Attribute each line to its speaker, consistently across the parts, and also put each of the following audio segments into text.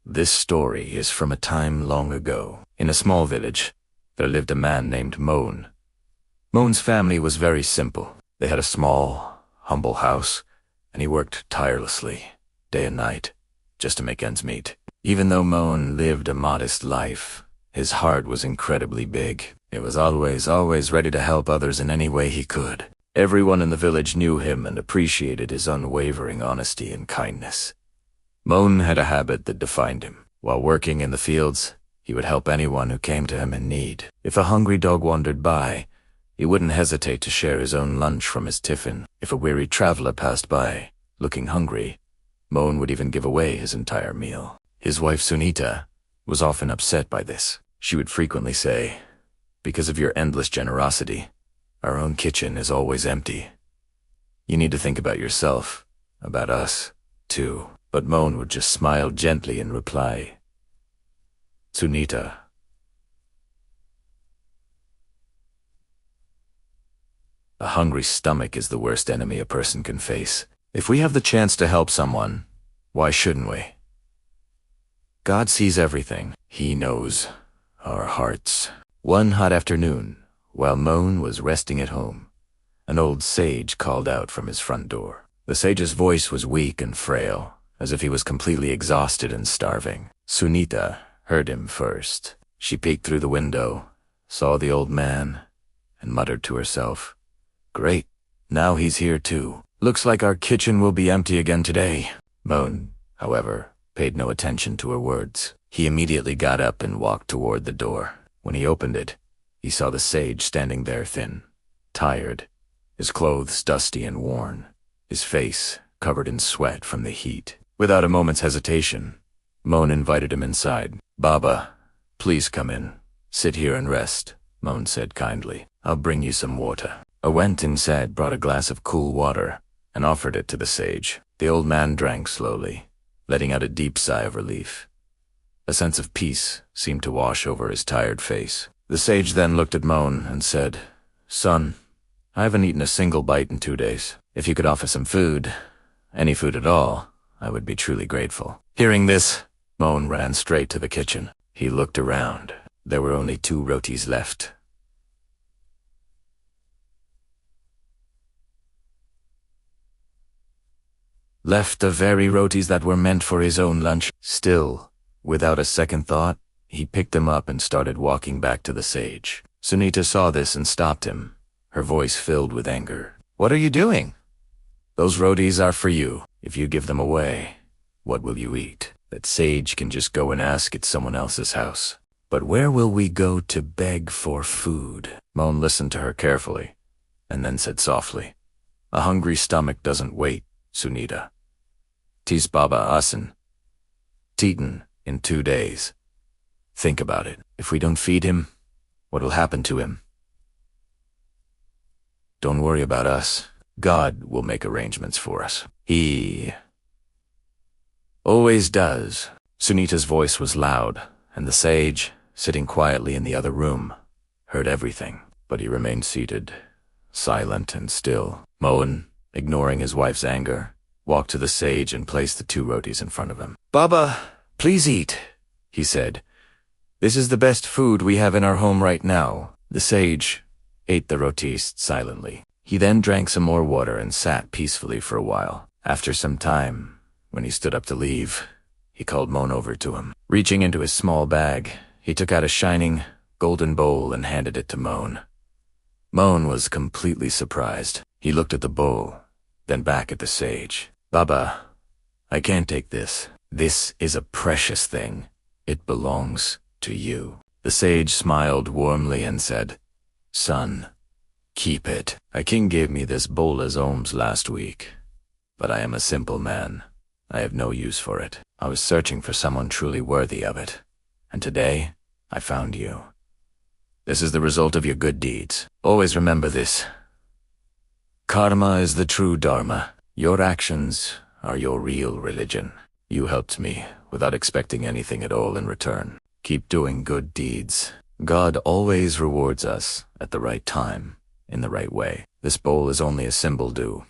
Speaker 1: This story is from a time long ago. In a small village, there lived a man named Moan. Moan's family was very simple. They had a small, humble house, and he worked tirelessly, day and night, just to make ends meet. Even though Moan lived a modest life, his heart was incredibly big. It was always ready to help others in any way he could. Everyone in the village knew him and appreciated his unwavering honesty and kindness. Moan had a habit that defined him. While working in the fields, he would help anyone who came to him in need. If a hungry dog wandered by, he wouldn't hesitate to share his own lunch from his tiffin. If a weary traveler passed by, looking hungry, Moan would even give away his entire meal. His wife Sunita was often upset by this. She would frequently say, "Because of your endless generosity, our own kitchen is always empty. You need to think about yourself, about us, too." But Moan would just smile gently and reply, "Sunita, a hungry stomach is the worst enemy a person can face. If we have the chance to help someone, why shouldn't we? God sees everything. He knows our hearts." One hot afternoon, while Moan was resting at home, an old sage called out from his front door. The sage's voice was weak and frail, as if he was completely exhausted and starving. Sunita heard him first. She peeked through the window, saw the old man, and muttered to herself, "Great, now he's here too. Looks like our kitchen will be empty again today." Moan, however, paid no attention to her words. He immediately got up and walked toward the door. When he opened it, he saw the sage standing there thin, tired, his clothes dusty and worn, his face covered in sweat from the heat. Without a moment's hesitation, Moan invited him inside. "Baba, please come in. Sit here and rest," Moan said kindly. "I'll bring you some water." I went inside, brought a glass of cool water, and offered it to the sage. The old man drank slowly, letting out a deep sigh of relief. A sense of peace seemed to wash over his tired face. The sage then looked at Moan and said, "Son, I haven't eaten a single bite in 2 days. If you could offer some food, any food at all, I would be truly grateful." Hearing this, Moan ran straight to the kitchen. He looked around. There were only 2 rotis left. The very rotis that were meant for his own lunch. Still, without a second thought, he picked them up and started walking back to the sage. Sunita saw this and stopped him, her voice filled with anger. "What are you doing? Those rotis are for you. If you give them away, what will you eat? That sage can just go and ask at someone else's house. But where will we go to beg for food?" Moan listened to her carefully, and then said softly, "A hungry stomach doesn't wait, Sunita. Tis Baba Asen. Teton in 2 days. Think about it. If we don't feed him, what will happen to him? Don't worry about us. God will make arrangements for us. He always does." Sunita's voice was loud, and the sage, sitting quietly in the other room, heard everything. But he remained seated, silent and still. Moan, ignoring his wife's anger, walked to the sage and placed the 2 rotis in front of him. "Baba, please eat," he said. "This is the best food we have in our home right now." The sage ate the rotis silently. He then drank some more water and sat peacefully for a while. After some time, when he stood up to leave, he called Moan over to him. Reaching into his small bag, he took out a shining, golden bowl and handed it to Moan. Moan was completely surprised. He looked at the bowl, then back at the sage. "Baba, I can't take this. This is a precious thing. It belongs to you." The sage smiled warmly and said, "Son, keep it. A king gave me this bowl as alms last week, but I am a simple man. I have no use for it. I was searching for someone truly worthy of it, and today I found you. This is the result of your good deeds. Always remember this. Karma is the true dharma. Your actions are your real religion. You helped me without expecting anything at all in return. Keep doing good deeds. God always rewards us at the right time, in the right way. This bowl is only a symbol, do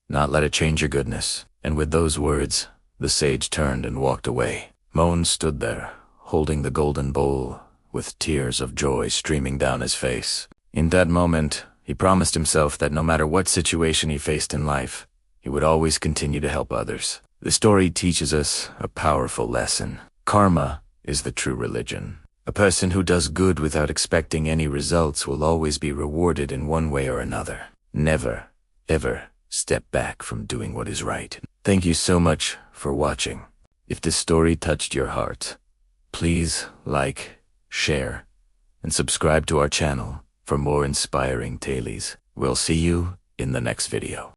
Speaker 1: not let it change your goodness." And with those words, the sage turned and walked away. Moan stood there, holding the golden bowl, with tears of joy streaming down his face. In that moment, he promised himself that no matter what situation he faced in life, he would always continue to help others. The story teaches us a powerful lesson. Karma is the true religion. A person who does good without expecting any results will always be rewarded in one way or another. Never, ever step back from doing what is right. Thank you so much for watching. If this story touched your heart, please like, share, and subscribe to our channel for more inspiring tales. We'll see you in the next video.